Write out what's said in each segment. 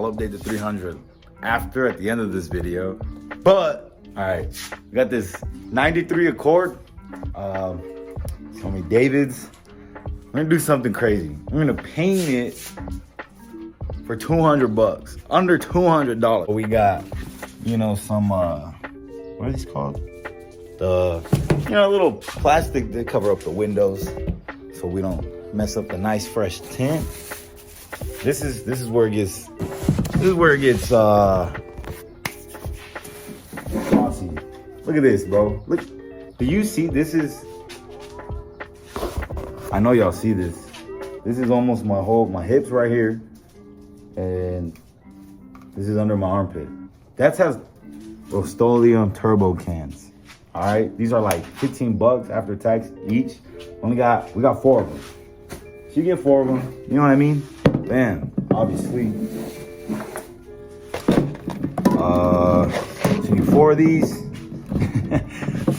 I'll update the 300 after at the end of this video. But all right, we got this 93 Accord, Tommy David's. We're gonna do something crazy. We're gonna paint it for 200 bucks, under $200. We got, you know, some what are these called? The, you know, little plastic that cover up the windows so we don't mess up the nice fresh tint. This is where it gets glossy. Look at this, bro. Look, do you see? This is, I know y'all see this. This is almost my hips right here, and this is under my armpit. That has Rust-Oleum turbo cans. All right, these are like 15 bucks after tax each. We got 4 of them. So you get 4 of them. You know what I mean? Bam. Obviously. So you 4 of these.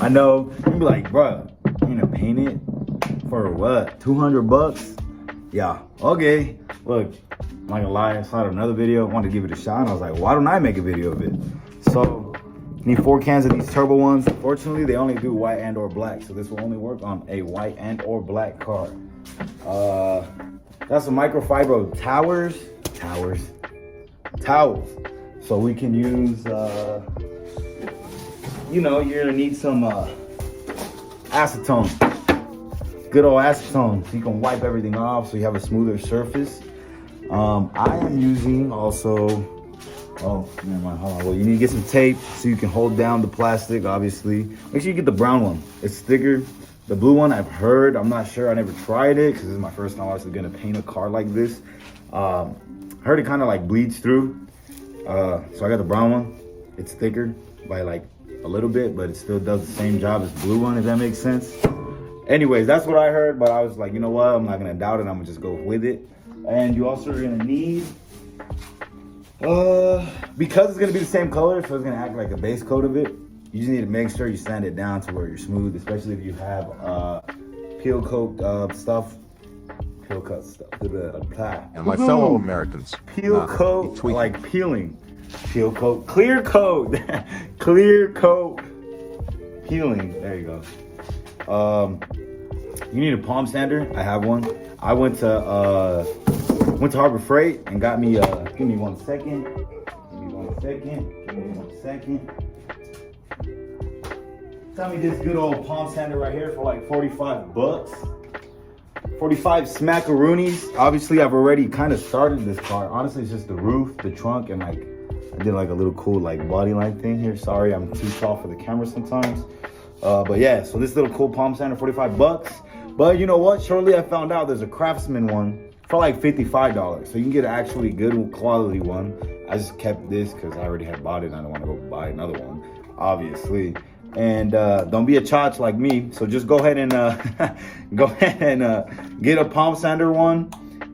I know you'd be like, bruh, you're gonna paint it for what? 200 bucks? Yeah. Okay. Look, I'm not gonna lie. I saw another video. I wanted to give it a shot. And I was like, why don't I make a video of it? So need 4 cans of these turbo ones. Unfortunately, they only do white and or black, so this will only work on a white and or black car. That's some microfiber towels. So we can use, you know, you're gonna need some acetone, good old acetone, so you can wipe everything off so you have a smoother surface. I am using also, oh, never mind, hold on. Well, you need to get some tape so you can hold down the plastic, obviously. Make sure you get the brown one. It's thicker. The blue one, I've heard. I'm not sure. I never tried it because this is my first time actually going to paint a car like this. I heard it kind of like bleeds through. So I got the brown one. It's thicker by like a little bit, but it still does the same job as the blue one, if that makes sense. Anyways, that's what I heard, but I was like, you know what? I'm not going to doubt it. I'm going to just go with it. And you also are going to need, because it's gonna be the same color, so it's gonna act like a base coat of it. You just need to make sure you sand it down to where you're smooth, especially if you have peel coat stuff. Peel cut stuff. And my fellow Americans. Peel coat, like peeling. Peel coat, clear coat, clear coat, peeling. There you go. You need a palm sander. I have one. I went to Harbor Freight and got me, give me 1 second. Got me this good old palm sander right here for like 45 bucks. 45 smackaroonies. Obviously, I've already kind of started this car. Honestly, it's just the roof, the trunk, and like, I did like a little cool like body line thing here. Sorry, I'm too tall for the camera sometimes. But yeah, so this little cool palm sander, 45 bucks. But you know what? Shortly I found out there's a Craftsman one for like $55. So you can get an actually good quality one. I just kept this because I already had bought it and I don't want to go buy another one, obviously. And don't be a chotch like me. So just go ahead and get a palm sander one,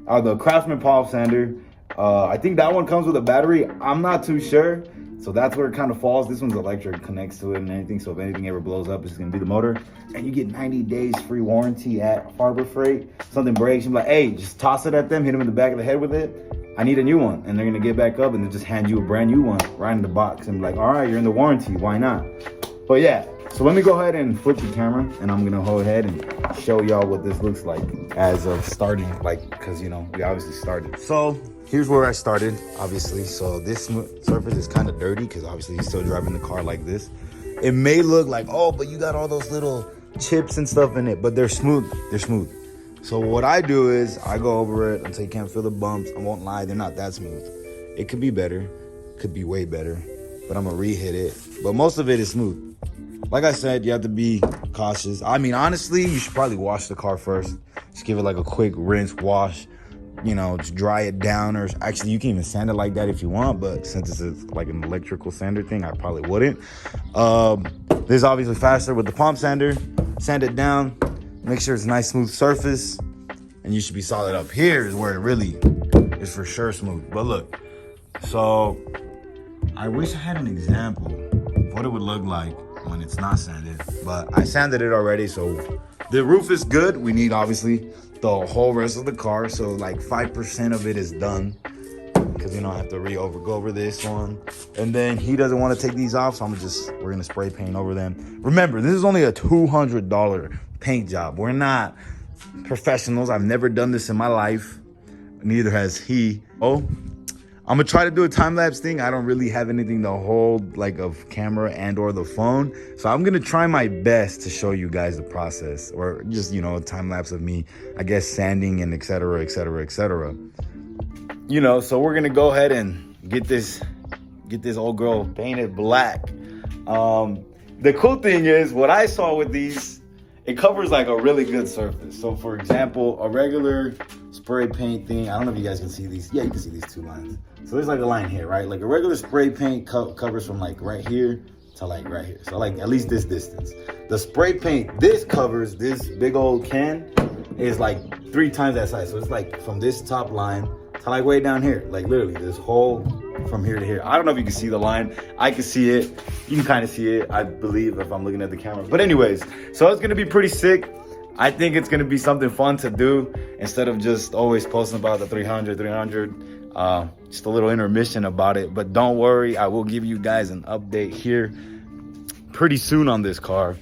the Craftsman palm sander. I think that one comes with a battery. I'm not too sure. So that's where it kind of falls. This one's electric, connects to it and anything. So if anything ever blows up, it's gonna be the motor. And you get 90 days free warranty at Harbor Freight. Something breaks, you're like, hey, just toss it at them, hit them in the back of the head with it. I need a new one. And they're gonna get back up and they just hand you a brand new one right in the box. And be like, all right, you're in the warranty, why not? But yeah, so let me go ahead and flip the camera and I'm gonna go ahead and show y'all what this looks like as of starting, like, cause you know, we obviously started. So here's where I started, obviously. So this surface is kind of dirty because obviously he's still driving the car like this. It may look like, oh, but you got all those little chips and stuff in it, but they're smooth. They're smooth. So what I do is I go over it until you can't feel the bumps. I won't lie, they're not that smooth. It could be better, could be way better, but I'm gonna re-hit it. But most of it is smooth. Like I said, you have to be cautious. I mean, honestly, you should probably wash the car first. Just give it like a quick rinse, wash. You know, just dry it down, or actually you can even sand it like that if you want, but since this is like an electrical sander thing, I probably wouldn't. This is obviously faster with the palm sander. Sand it down, make sure it's a nice smooth surface, and you should be solid up here is where it really is for sure smooth. But look, so I wish I had an example of what it would look like when it's not sanded, but I sanded it already, so the roof is good. We need obviously the whole rest of the car, so like 5% of it is done. because, you know, I have to go over this one. And then he doesn't want to take these off, so we're going to spray paint over them. Remember, this is only a $200 paint job. We're not professionals. I've never done this in my life. Neither has he. Oh, I'm gonna try to do a time-lapse thing. I don't really have anything to hold, like of camera and or the phone. So I'm gonna try my best to show you guys the process, or just, you know, a time-lapse of me, I guess, sanding and et cetera, et cetera, et cetera. You know, so we're gonna go ahead and get this old girl painted black. The cool thing is, what I saw with these, it covers like a really good surface. So for example, a regular spray paint thing, I don't know if you guys can see these. Yeah, you can see these two lines. So there's like a line here, right? Like a regular spray paint covers from like right here to like right here. So like at least this distance. The spray paint this covers, this big old can, is like 3 times that size. So it's like from this top line to like way down here. Like literally this whole from here to here. I don't know if you can see the line. I can see it. You can kind of see it, I believe, if I'm looking at the camera. But anyways, so it's gonna be pretty sick. I think it's gonna be something fun to do instead of just always posting about the 300. Just a little intermission about it. But don't worry, I will give you guys an update here pretty soon on this car,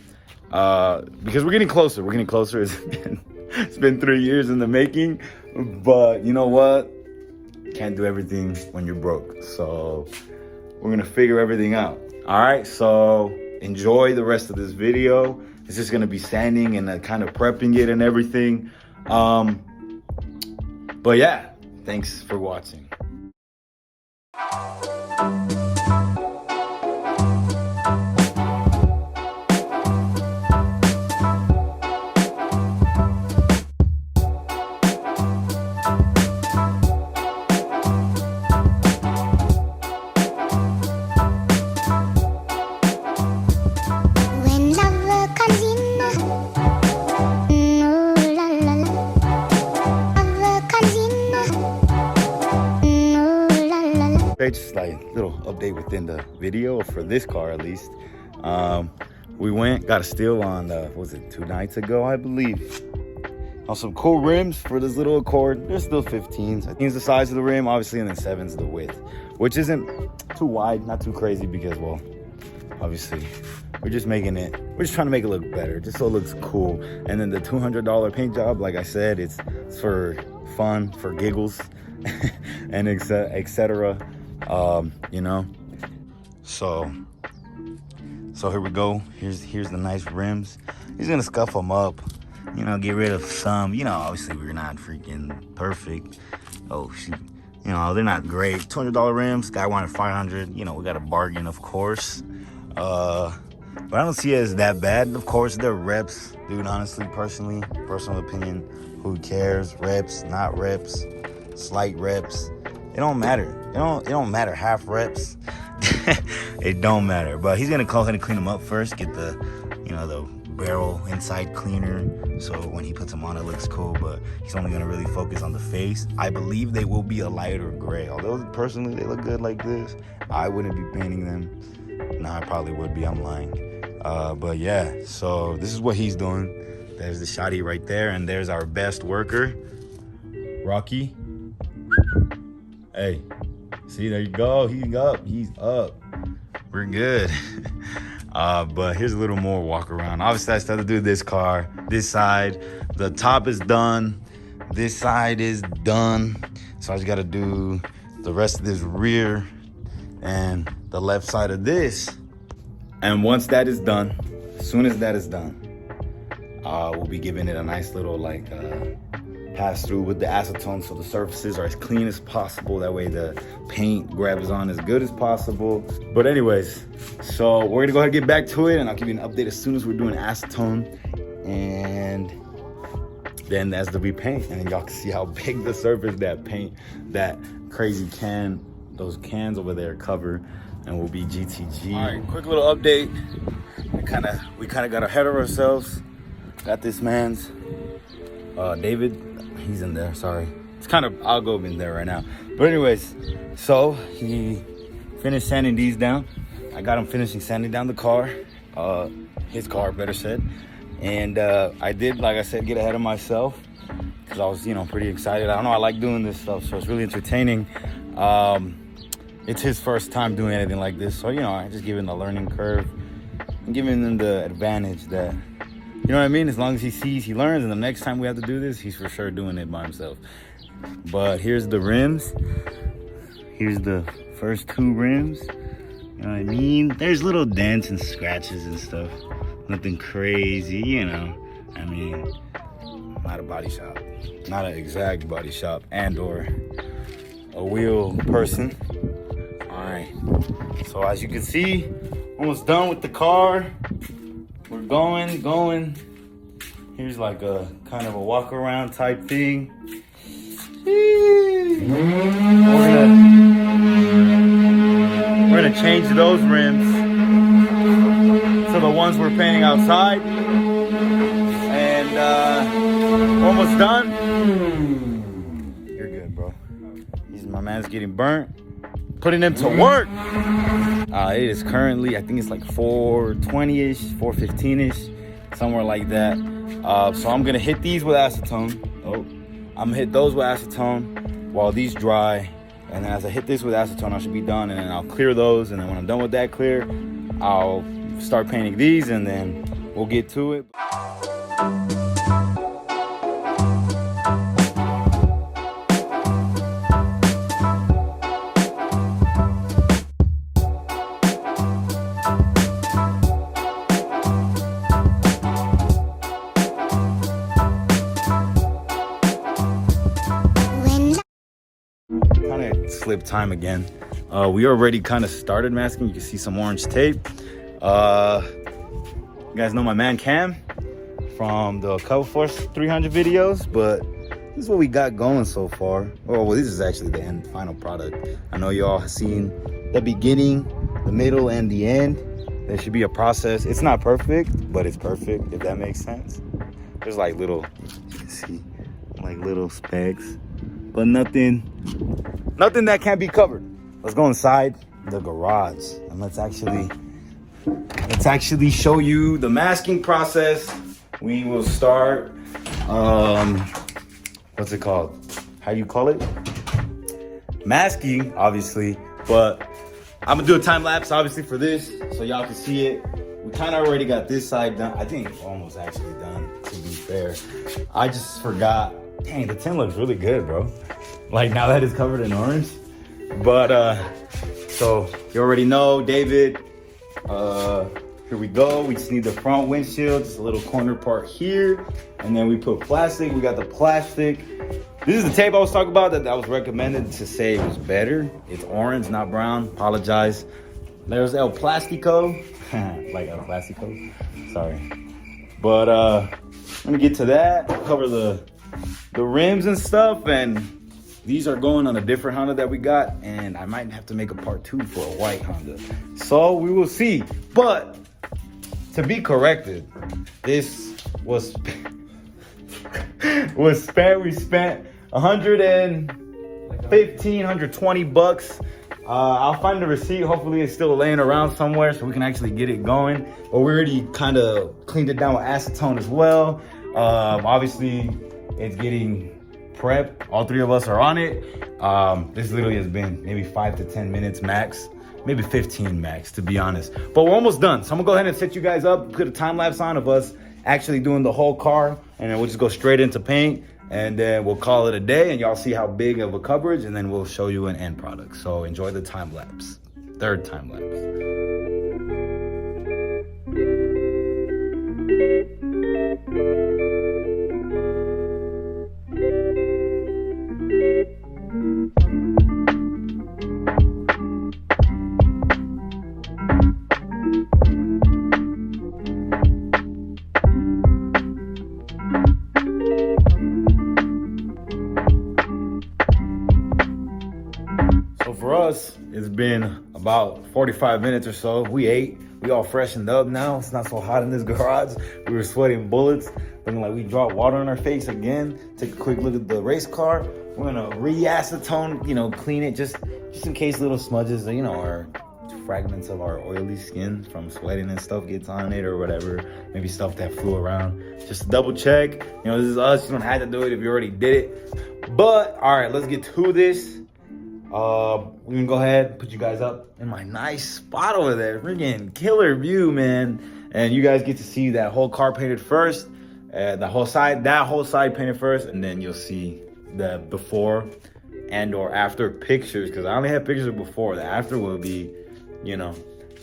because we're getting closer. We're getting closer. It's been 3 years in the making, but you know what? Can't do everything when you're broke. So we're gonna figure everything out. All right, so enjoy the rest of this video. It's just gonna be sanding and kind of prepping it and everything. But yeah, thanks for watching. Just like little update within the video for this car, at least. We got a steal on what was it, 2 nights ago, I believe, on some cool rims for this little Accord. They're still 15s. I think it's the size of the rim, obviously, and then 7's the width, which isn't too wide, not too crazy, because, well, obviously we're just trying to make it look better, just so it looks cool. And then the $200 paint job, like I said, it's for fun, for giggles, and etc. You know, so here we go. Here's the nice rims. He's gonna scuff them up, you know, get rid of some, you know, obviously we're not freaking perfect. Oh shoot, you know, they're not great. $200 rims, guy wanted 500, you know, we got a bargain, of course. But I don't see it as that bad. Of course, they're reps, dude. Honestly, personal opinion, who cares? Reps, not reps, slight reps, it don't matter. It don't matter, half reps. It don't matter. But he's gonna go ahead and clean them up first, get the, you know, the barrel inside cleaner, so when he puts them on it looks cool. But he's only gonna really focus on the face. I believe they will be a lighter gray, although personally they look good like this. I wouldn't be painting them. Nah, I probably would be, I'm lying. But yeah, so this is what he's doing. There's the shotty right there, and there's our best worker, Rocky. Hey, see, there you go. He's up. We're good. But here's a little more walk around. Obviously, I still have to do this car. This side, the top is done. This side is done. So I just got to do the rest of this rear and the left side of this. And once that is done, as soon as that is done, we'll be giving it a nice little like pass through with the acetone, so the surfaces are as clean as possible. That way the paint grabs on as good as possible. But anyways, so we're gonna go ahead and get back to it, and I'll give you an update as soon as we're doing acetone, and then that's the repaint. And then y'all can see how big the surface that paint, that crazy can, those cans over there cover, and will be GTG. All right, quick little update. We kind of got ahead of ourselves. Got this man's David. He's in there, sorry. It's kind of, I'll go in there right now. But anyways, so he finished sanding these down. I got him finishing sanding down the car, his car, better said. And I did, like I said, get ahead of myself because I was, you know, pretty excited. I don't know, I like doing this stuff, so it's really entertaining. It's his first time doing anything like this, so you know, I just give him the learning curve and giving him the advantage that, you know what I mean, as long as he sees, he learns, and the next time we have to do this, he's for sure doing it by himself. But here's the rims. Here's the first 2 rims. You know what I mean? There's little dents and scratches and stuff. Nothing crazy, you know. I mean, not a body shop. Not an exact body shop and or a wheel person. All right. So as you can see, almost done with the car. We're going. Here's like a kind of a walk around type thing. We're gonna change those rims to the ones we're painting outside, and almost done. You're good, bro. My man's getting burnt. Putting him to work. It is currently, I think it's like 4:20ish, 4:15ish, somewhere like that. So I'm gonna hit these with acetone. I'm gonna hit those with acetone while these dry. And then as I hit this with acetone, I should be done. And then I'll clear those. And then when I'm done with that clear, I'll start painting these, and then we'll get to it. Kind of slipped time again. We already kind of started masking. You can see some orange tape. You guys know my man Cam from the Cover Force 300 videos, but this is what we got going so far. Oh, well, this is actually the end final product. I know y'all have seen the beginning, the middle, and the end. There should be a process. It's not perfect, but it's perfect, if that makes sense. There's like little, you can see, like little specks, but nothing that can't be covered. Let's go inside the garage and let's actually show you the masking process. We will start, what's it called? How do you call it? Masking, obviously, but I'm gonna do a time lapse, obviously, for this, so y'all can see it. We kind of already got this side done. I think almost actually done, to be fair. I just forgot. Dang, the tin looks really good, bro. Like, now that it's covered in orange. But, so you already know, David. Here we go. We just need the front windshield, just a little corner part here. And then we put plastic. We got the plastic. This is the tape I was talking about that I was recommended to say it was better. It's orange, not brown. Apologize. There's El Plastico. Like El Plastico. Sorry. But let me get to that. Cover the rims and stuff. And these are going on a different Honda that we got. And I might have to make a part 2 for a white Honda. So we will see. But to be corrected, this was spent. We spent $120 I'll find the receipt. Hopefully it's still laying around somewhere so we can actually get it going. But we already kind of cleaned it down with acetone as well. Obviously it's getting prepped. All 3 of us are on it. This literally has been maybe 5 to 10 minutes max. Maybe 15 max, to be honest. But we're almost done. So I'm gonna go ahead and set you guys up, put a time lapse on of us actually doing the whole car, and then we'll just go straight into paint, and then we'll call it a day, and y'all see how big of a coverage, and then we'll show you an end product. So enjoy the time lapse. 3rd time lapse. For us, it's been about 45 minutes or so. We ate, we all freshened up now. It's not so hot in this garage. We were sweating bullets, looking like we dropped water on our face again. Take a quick look at the race car. We're gonna re-acetone, clean it just in case little smudges, or fragments of our oily skin from sweating and stuff gets on it or whatever. Maybe stuff that flew around. Just double check. This is us. You don't have to do it if you already did it. But all right, let's get to this. We can go ahead, put you guys up in my nice spot over there. Freaking killer view, man. And you guys get to see that whole car painted first, that whole side painted first, and then you'll see the before and or after pictures, because I only have pictures of before. The after will be, you know.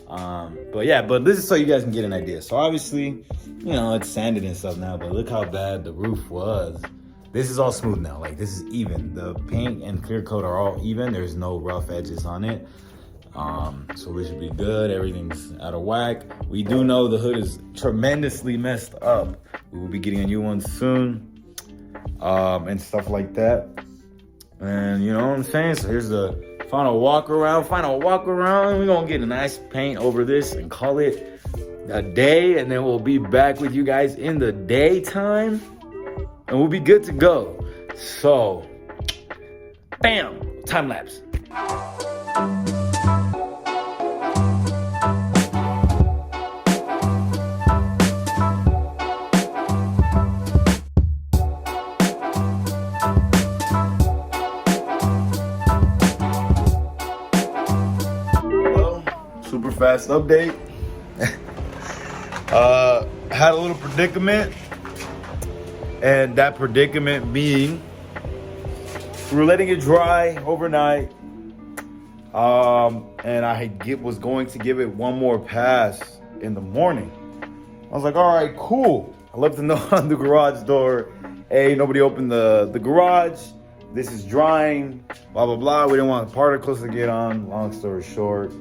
But this is so you guys can get an idea. So obviously, you know, it's sanded and stuff now, but look how bad the roof was. This is all smooth now. Like, this is even. The paint and clear coat are all even. There's no rough edges on it. So we should be good. Everything's out of whack. We do know the hood is tremendously messed up. We will be getting a new one soon. And stuff like that. And you know what I'm saying? So here's the final walk around. We're gonna get a nice paint over this and call it a day. And then we'll be back with you guys in the daytime. And we'll be good to go. So, bam, time lapse. Well, super fast update. Had a little predicament. And that predicament being, we were letting it dry overnight. And I was going to give it one more pass in the morning. I was like, all right, cool. I left a note on the garage door. Hey, nobody opened the garage. This is drying, blah, blah, blah. We didn't want particles to get on. Long story short,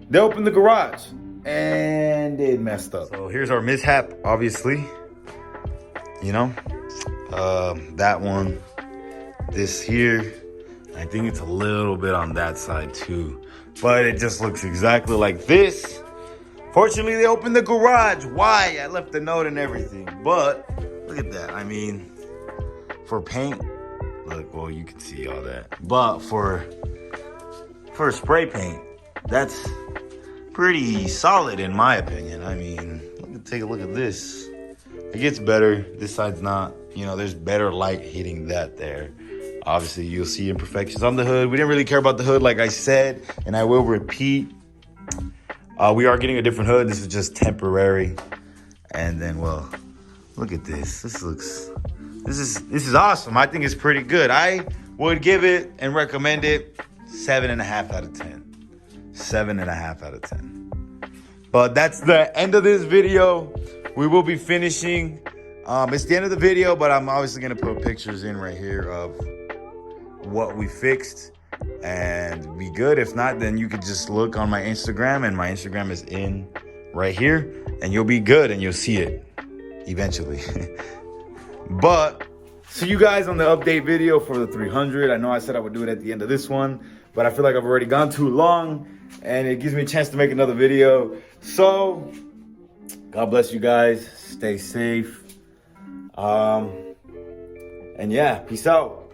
they opened the garage and it messed up. So here's our mishap, obviously. You know, that one, this here, I think it's a little bit on that side too, but it just looks exactly like this. Fortunately, they opened the garage. Why? I left the note and everything, but look at that. I mean, for paint, look, well, you can see all that, but for spray paint, that's pretty solid in my opinion. I mean, take a look at this. It gets better. This side's not, you know, there's better light hitting that there. Obviously, you'll see imperfections on the hood. We didn't really care about the hood, like I said, and I will repeat. We are getting a different hood. This is just temporary. And then, well, look at this. This is awesome. I think it's pretty good. I would give it and recommend it 7.5 out of 10. 7.5 out of 10. But that's the end of this video. We will be finishing. It's the end of the video, but I'm obviously gonna put pictures in right here of what we fixed and be good. If not, then you could just look on my Instagram, and my Instagram is in right here, and you'll be good and you'll see it eventually. But see you guys on the update video for the 300. I know I said I would do it at the end of this one, but I feel like I've already gone too long and it gives me a chance to make another video. So God bless you guys. Stay safe. And yeah, peace out.